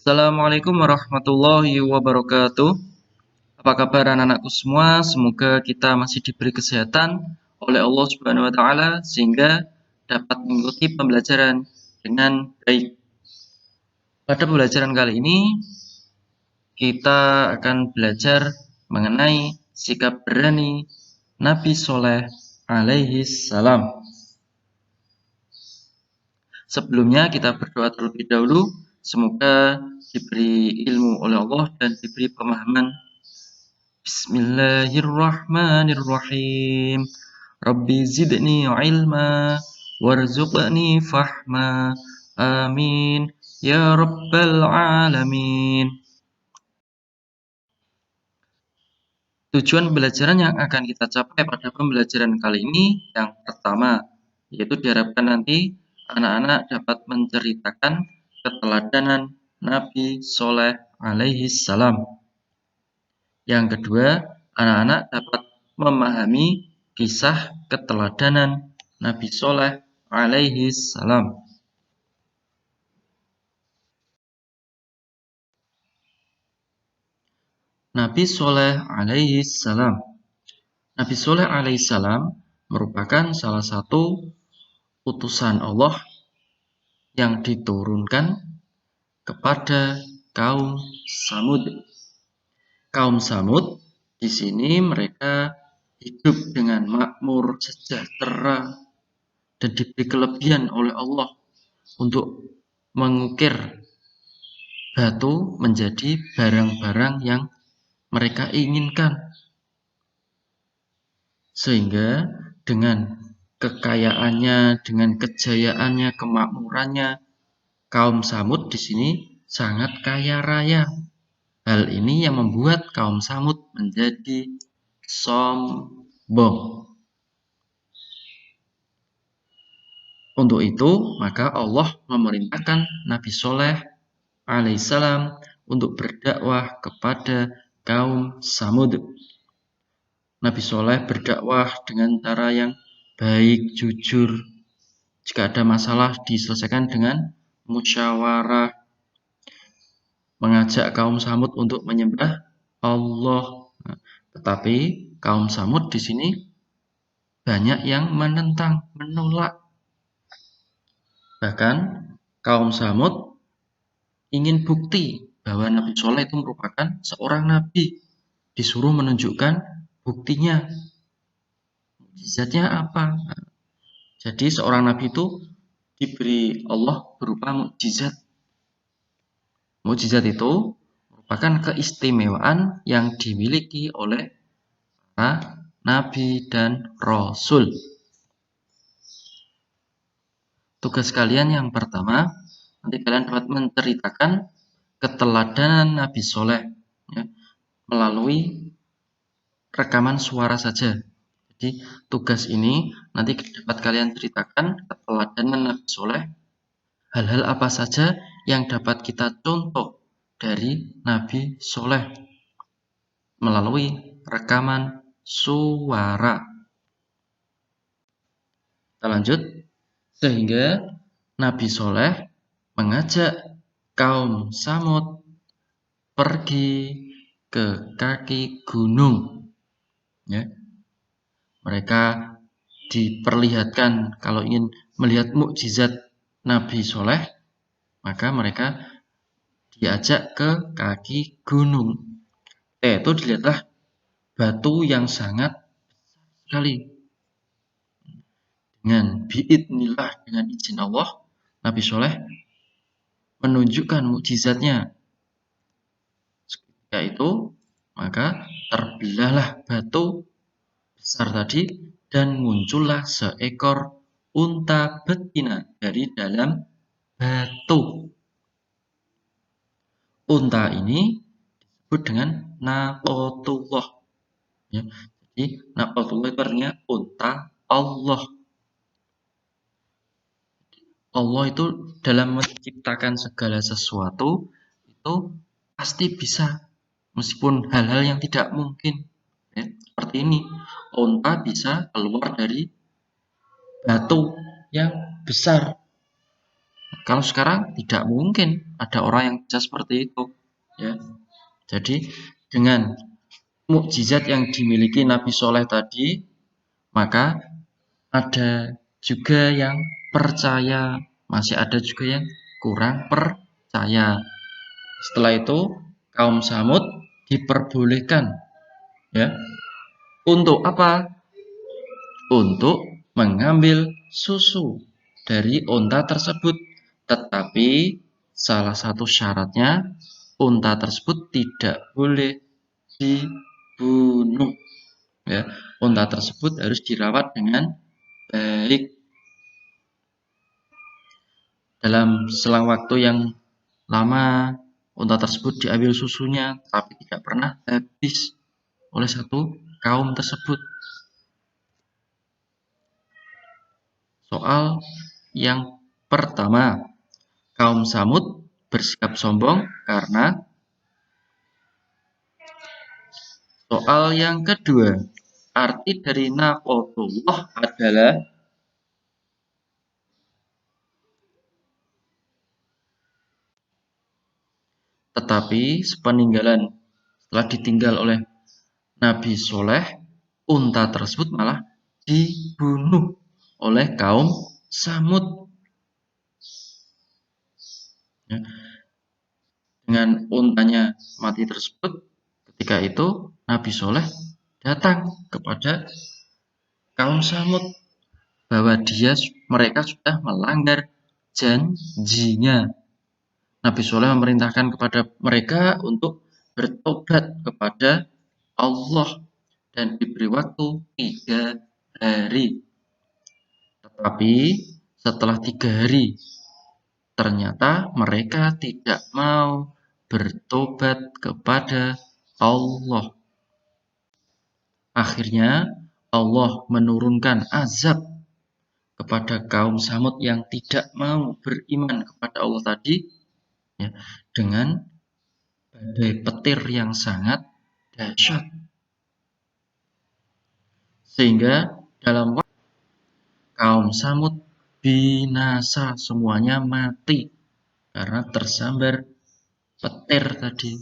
Assalamualaikum warahmatullahi wabarakatuh. Apa kabar anak-anakku semua? Semoga kita masih diberi kesehatan oleh Allah Subhanahu wa taala sehingga dapat mengikuti pembelajaran dengan baik. Pada pembelajaran kali ini kita akan belajar mengenai sikap berani Nabi Soleh alaihi salam. Sebelumnya kita berdoa terlebih dahulu, semoga diberi ilmu oleh Allah dan diberi pemahaman. Bismillahirrahmanirrahim. Rabbi zidni ilma warzuqni fahma. Amin ya rabbal alamin. Tujuan pembelajaran yang akan kita capai pada pembelajaran kali ini yang pertama, yaitu diharapkan nanti anak-anak dapat menceritakan keteladanan Nabi Soleh alaihi salam. Yang kedua, anak-anak dapat memahami kisah keteladanan Nabi Soleh alaihi salam. Nabi Soleh alaihi salam. Nabi Soleh alaihi salam merupakan salah satu utusan Allah yang diturunkan kepada kaum Samud. Kaum Samud di sini mereka hidup dengan makmur, sejahtera, dan diberi kelebihan oleh Allah untuk mengukir batu menjadi barang-barang yang mereka inginkan. Sehingga dengan kekayaannya, dengan kejayaannya, kemakmurannya, kaum Samud di sini sangat kaya raya. Hal ini yang membuat kaum Samud menjadi sombong. Untuk itu, maka Allah memerintahkan Nabi Soleh alaihissalam untuk berdakwah kepada kaum Samud. Nabi Soleh berdakwah dengan cara yang baik, jujur. Jika ada masalah diselesaikan dengan musyawarah. Mengajak kaum Samud untuk menyembah Allah. Tetapi kaum Samud di sini banyak yang menentang, menolak. Bahkan kaum Samud ingin bukti bahwa Nabi Soleh itu merupakan seorang nabi. Disuruh menunjukkan buktinya. Mukjizatnya apa? Jadi seorang nabi itu diberi Allah berupa mukjizat. Mukjizat itu merupakan keistimewaan yang dimiliki oleh para nabi dan rasul. Tugas kalian yang pertama, nanti kalian dapat menceritakan keteladanan Nabi Soleh ya, melalui rekaman suara saja. Jadi tugas ini nanti dapat kalian ceritakan keteladanan Nabi Soleh, hal-hal apa saja yang dapat kita contoh dari Nabi Soleh melalui rekaman suara. Kita lanjut. Sehingga Nabi Soleh mengajak kaum Samud pergi ke kaki gunung. Ya. Mereka diperlihatkan kalau ingin melihat mukjizat Nabi Soleh, maka mereka diajak ke kaki gunung. Itu dilihatlah batu yang sangat besar sekali. Dengan biidnillah, dengan izin Allah, Nabi Soleh menunjukkan mukjizatnya. Ketika itu, maka terbelahlah batu besar tadi dan muncullah seekor unta betina dari dalam batu. Unta ini disebut dengan naqatullah. Ya, jadi naqatullah itu artinya unta Allah. Allah itu dalam menciptakan segala sesuatu itu pasti bisa, meskipun hal-hal yang tidak mungkin. Ya, seperti ini, unta bisa keluar dari batu yang besar. Kalau sekarang tidak mungkin ada orang yang bisa seperti itu, ya. Jadi dengan mukjizat yang dimiliki Nabi Soleh tadi, maka ada juga yang percaya, masih ada juga yang kurang percaya. Setelah itu kaum Samud diperbolehkan, ya, untuk apa? Untuk mengambil susu dari unta tersebut. Tetapi salah satu syaratnya unta tersebut tidak boleh dibunuh. Ya, unta tersebut harus dirawat dengan baik. Dalam selang waktu yang lama, unta tersebut diambil susunya, tapi tidak pernah habis oleh satu kaum tersebut. Soal yang pertama, kaum Samud bersikap sombong karena. Soal yang kedua, arti dari naqatullah adalah. Tetapi sepeninggalan setelah ditinggal oleh Nabi Soleh, unta tersebut malah dibunuh oleh kaum Samud. Ya. Dengan untanya mati tersebut, ketika itu Nabi Soleh datang kepada kaum Samud bahwa mereka sudah melanggar janjinya. Nabi Soleh memerintahkan kepada mereka untuk bertobat kepada Allah dan diberi waktu 3 hari. Tetapi setelah 3 hari, ternyata mereka tidak mau bertobat kepada Allah. Akhirnya Allah menurunkan azab kepada kaum Samud yang tidak mau beriman kepada Allah tadi, ya, dengan badai petir yang sangat dahsyat. Sehingga dalam waktu kaum Samud binasa, semuanya mati karena tersambar petir tadi.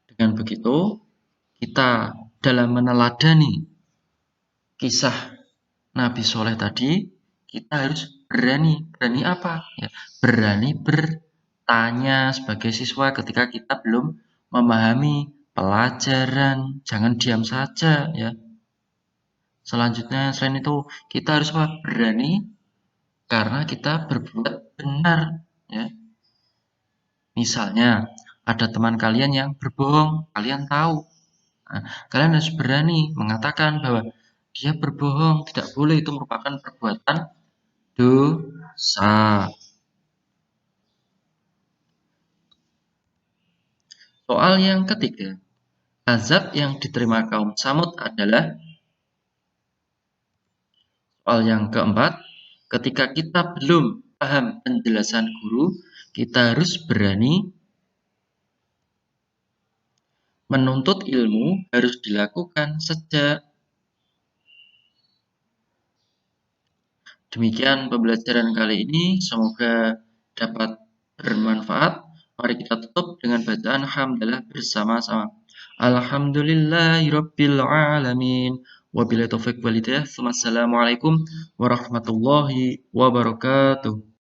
Dengan begitu, kita dalam meneladani kisah Nabi Soleh tadi, kita harus berani. Berani apa? Ya, berani bertanya sebagai siswa ketika kita belum memahami pelajaran. Jangan diam saja, ya. Selanjutnya, selain itu, kita harus apa? Berani karena kita berbuat benar, ya. Misalnya, ada teman kalian yang berbohong, kalian tahu. Nah, kalian harus berani mengatakan bahwa dia berbohong, tidak boleh, itu merupakan perbuatan dosa. Soal yang ketiga, azab yang diterima kaum Samud adalah. Soal yang keempat, ketika kita belum paham penjelasan guru, kita harus berani. Menuntut ilmu harus dilakukan sejak. Demikian pembelajaran kali ini, semoga dapat bermanfaat. Mari kita tutup dengan bacaan hamdalah bersama-sama. Alhamdulillahirabbil alamin. Wabillahi taufiq wal hidayah. Wassalamualaikum warahmatullahi wabarakatuh.